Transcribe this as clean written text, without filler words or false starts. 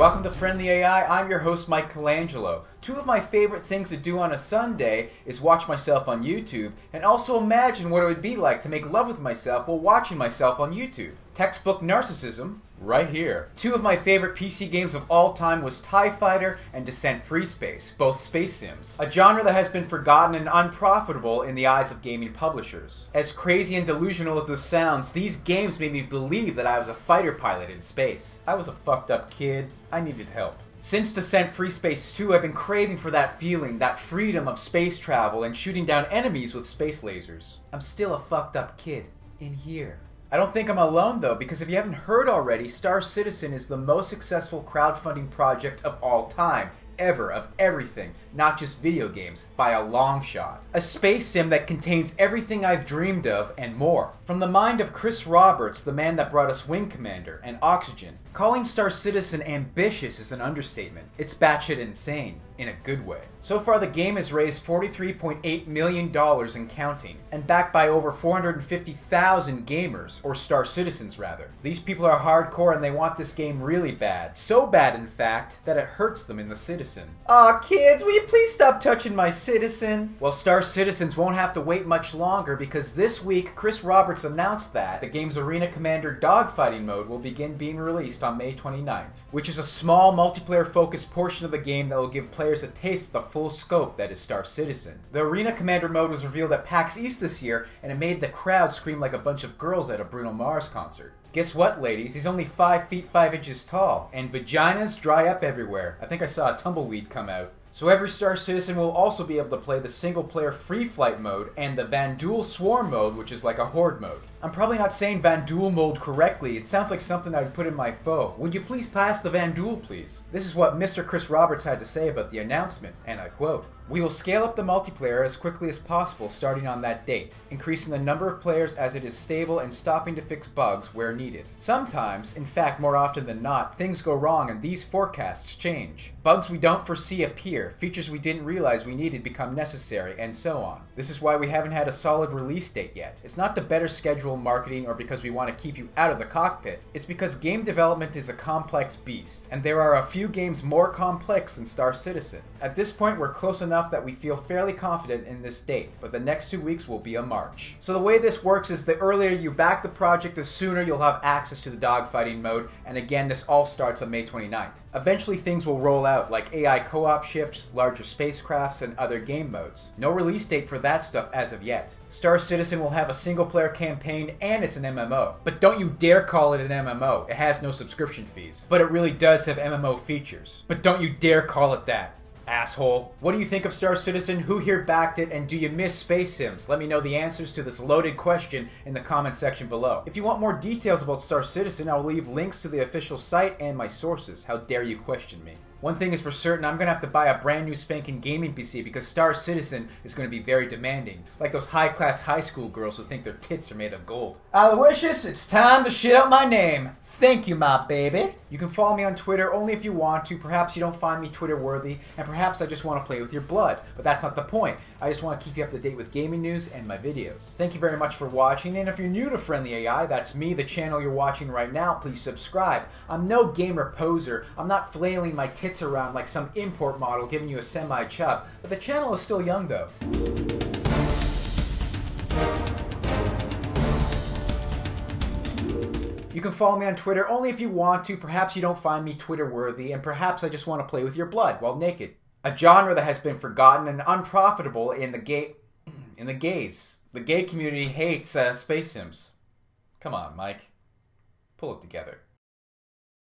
Welcome to Friendly AI. I'm your host, Michelangelo. Two of my favorite things to do on a Sunday is watch myself on YouTube and also imagine what it would be like to make love with myself while watching myself on YouTube. Textbook narcissism, right here. Two of my favorite PC games of all time was TIE Fighter and Descent Free Space, both space sims. A genre that has been forgotten and unprofitable in the eyes of gaming publishers. As crazy and delusional as this sounds, these games made me believe that I was a fighter pilot in space. I was a fucked up kid. I needed help. Since Descent Free Space 2, I've been craving for that feeling, that freedom of space travel and shooting down enemies with space lasers. I'm still a fucked up kid. In here. I don't think I'm alone though, because if you haven't heard already, Star Citizen is the most successful crowdfunding project of all time. Ever, of everything, not just video games, by a long shot. A space sim that contains everything I've dreamed of and more. From the mind of Chris Roberts, the man that brought us Wing Commander and Oxygen. Calling Star Citizen ambitious is an understatement. It's batshit insane, in a good way. So far the game has raised $43.8 million and counting, and backed by over 450,000 gamers, or Star Citizens rather. These people are hardcore and they want this game really bad. So bad in fact, that it hurts them in the Citizen. Aw kids, will you please stop touching my Citizen? Well, Star Citizens won't have to wait much longer because this week Chris Roberts announced that the game's Arena Commander Dogfighting mode will begin being released on May 29th, which is a small multiplayer-focused portion of the game that will give players a taste of the full scope that is Star Citizen. The Arena Commander mode was revealed at PAX East this year, and it made the crowd scream like a bunch of girls at a Bruno Mars concert. Guess what, ladies? He's only 5 feet 5 inches tall, and vaginas dry up everywhere. I think I saw a tumbleweed come out. So every Star Citizen will also be able to play the single-player free flight mode and the Vanduul Swarm mode, which is like a horde mode. I'm probably not saying Vanduul mode correctly. It sounds like something I would put in my phone. Would you please pass the Vanduul, please? This is what Mr. Chris Roberts had to say about the announcement, and I quote, "We will scale up the multiplayer as quickly as possible starting on that date, increasing the number of players as it is stable and stopping to fix bugs where needed. Sometimes, in fact more often than not, things go wrong and these forecasts change. Bugs we don't foresee appear, features we didn't realize we needed become necessary, and so on. This is why we haven't had a solid release date yet. It's not to better schedule marketing or because we want to keep you out of the cockpit. It's because game development is a complex beast, and there are a few games more complex than Star Citizen. At this point we're close enough that we feel fairly confident in this date, but the next 2 weeks will be a march." So the way this works is the earlier you back the project, the sooner you'll have access to the dogfighting mode, and again this all starts on May 29th. Eventually things will roll out, like AI co-op ships, larger spacecrafts, and other game modes. No release date for that stuff as of yet. Star Citizen will have a single-player campaign and it's an MMO. But don't you dare call it an MMO. It has no subscription fees. But it really does have MMO features. But don't you dare call it that, asshole. What do you think of Star Citizen? Who here backed it? And do you miss space sims? Let me know the answers to this loaded question in the comment section below. If you want more details about Star Citizen, I'll leave links to the official site and my sources. How dare you question me? One thing is for certain, I'm going to have to buy a brand new spanking gaming PC because Star Citizen is going to be very demanding. Like those high-class high school girls who think their tits are made of gold. Aloysius, it's time to shit out my name. Thank you, my baby. You can follow me on Twitter only if you want to. Perhaps you don't find me Twitter-worthy, and perhaps I just want to play with your blood. But that's not the point. I just want to keep you up to date with gaming news and my videos. Thank you very much for watching, and if you're new to Friendly AI, that's me, the channel you're watching right now, please subscribe. I'm no gamer poser. I'm not flailing my tits around like some import model giving you a semi-chub. But the channel is still young, though. You can follow me on Twitter only if you want to. Perhaps you don't find me Twitter-worthy, and perhaps I just want to play with your blood while naked. A genre that has been forgotten and unprofitable in the gays. The gay community hates space sims. Come on, Mike. Pull it together.